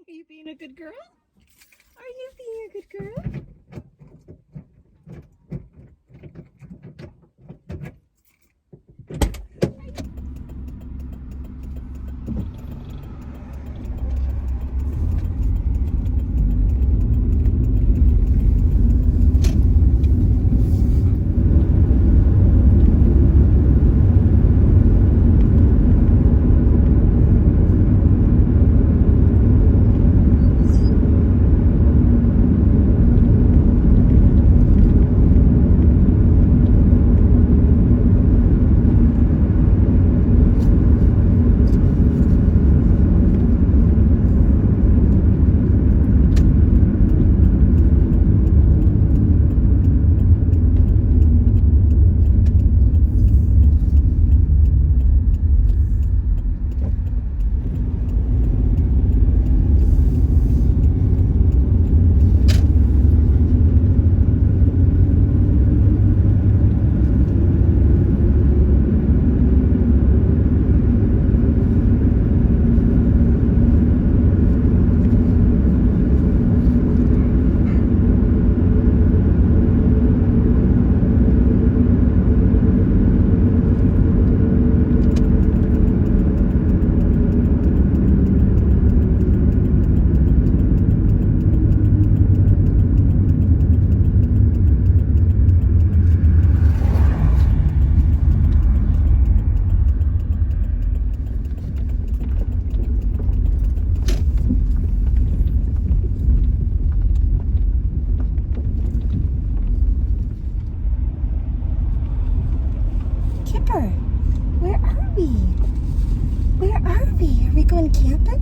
Are you being a good girl? Are you being a good girl? Where are we? Where are we? Are we going camping?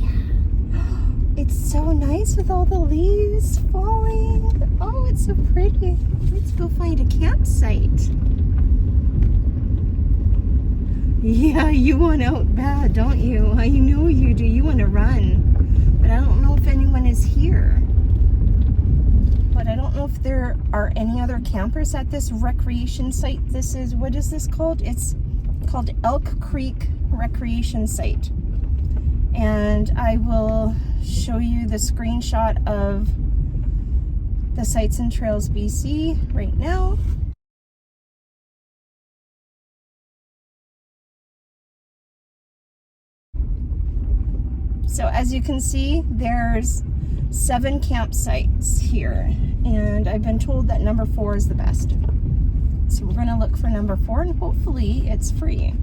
Yeah. It's so nice with all the leaves falling. Oh, it's so pretty. Let's go find a campsite. Yeah, you want out bad, don't you? I know you do. You want to run. But I don't know if anyone is here. But I don't know if there are any other campers at this recreation site. This is, what is this called? It's called Elk Creek Recreation Site. And I will show you the screenshot of the Sights and Trails BC right now. So as you can see, there's 7 campsites here, and I've been told that number 4 is the best. So we're gonna look for number 4, and hopefully it's free.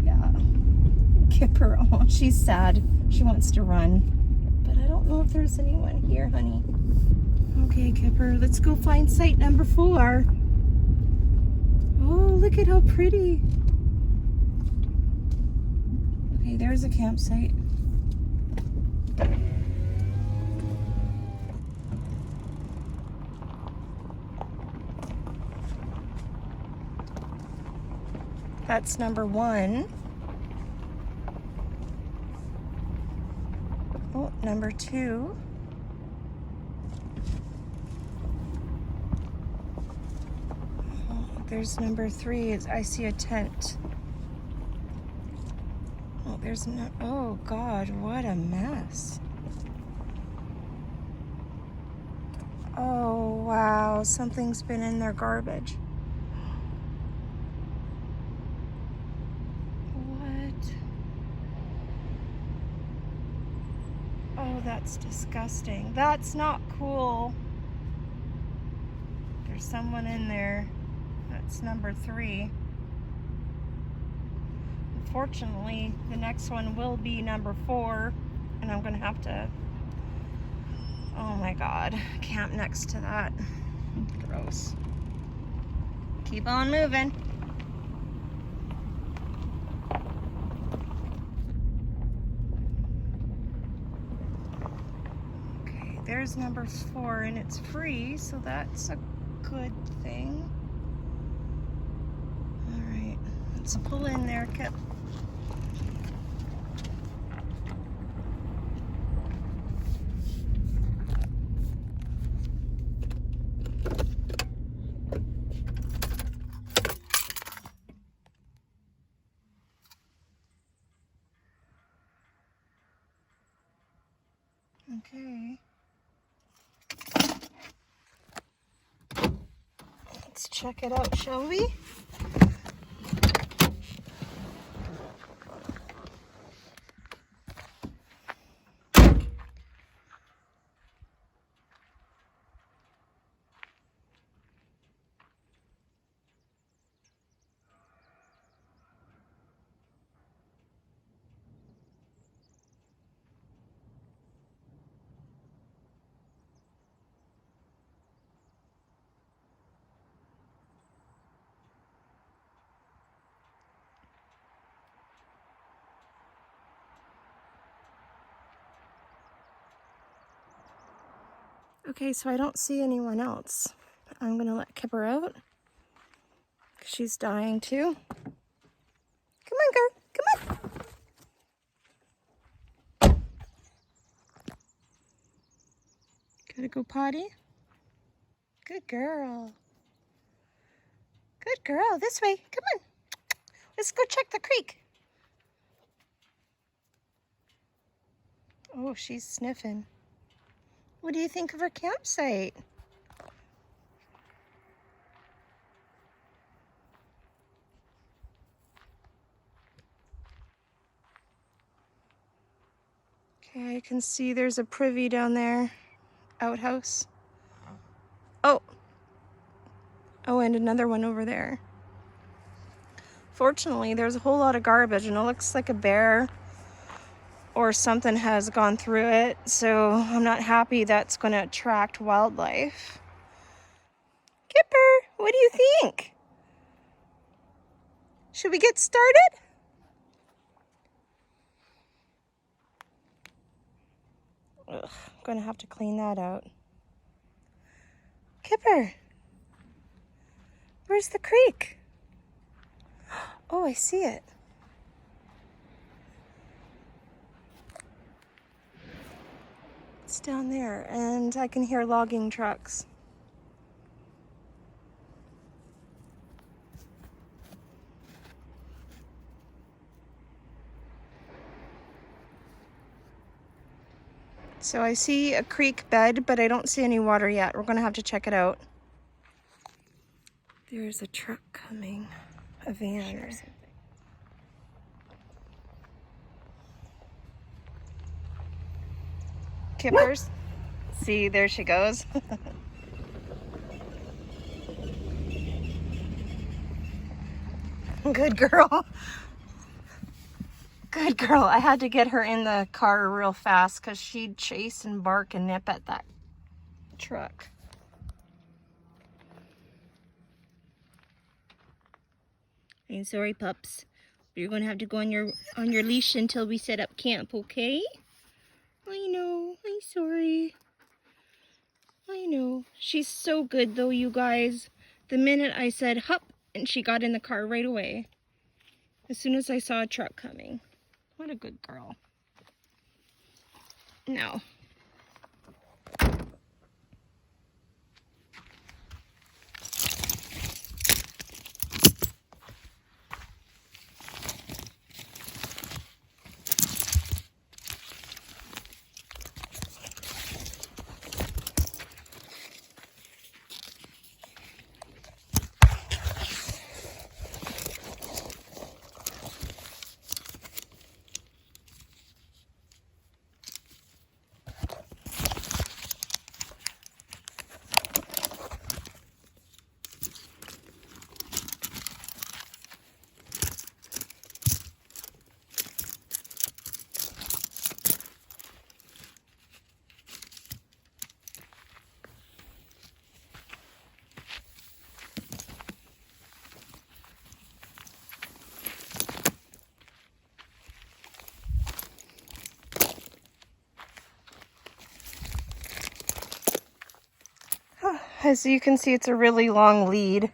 Yeah. Kipper, oh, she's sad. She wants to run, but I don't know if there's anyone here, honey. Okay, Kipper, let's go find site number 4. Oh, look at how pretty. Okay, Okay, there's a campsite. That's number 1. Oh, number 2. Oh, there's number 3. I see a tent. Oh, there's no. Oh God, what a mess. Oh wow, something's been in their garbage. What? Oh, that's disgusting. That's not cool. There's someone in there. That's number 3. Unfortunately, the next one will be number 4, and I'm gonna have to, oh my God, camp next to that. Gross. Keep on moving. Okay, there's number 4, and it's free, so that's a good thing. All right, let's pull in there, Kip. Okay. Let's check it out, shall we? Okay, so I don't see anyone else. I'm gonna let Kipper out. She's dying too. Come on, girl, come on. Gotta go potty? Good girl. Good girl, this way, come on. Let's go check the creek. Oh, she's sniffing. What do you think of her campsite? Okay, I can see there's a privy down there. Outhouse. Oh. Oh, and another one over there. Fortunately, there's a whole lot of garbage, and it looks like a bear or something has gone through it, so I'm not happy that's going to attract wildlife. Kipper, what do you think? Should we get started? Ugh, I'm going to have to clean that out. Kipper, where's the creek? Oh, I see it. It's down there, and I can hear logging trucks. So I see a creek bed, but I don't see any water yet. We're gonna have to check it out. There's a truck coming, a van or something. Kippers. See, there she goes. Good girl. Good girl. I had to get her in the car real fast because she'd chase and bark and nip at that truck. I'm sorry, pups. You're going to have to go on your leash until we set up camp, okay? I know. I'm sorry. I know. She's so good though, you guys. The minute I said hup, and she got in the car right away. As soon as I saw a truck coming. What a good girl. Now. As you can see, it's a really long lead.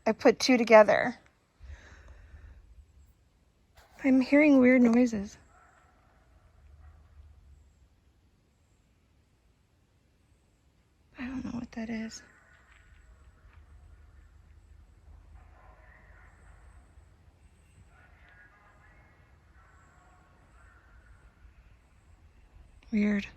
I put two together. I'm hearing weird noises. I don't know what that is. Weird.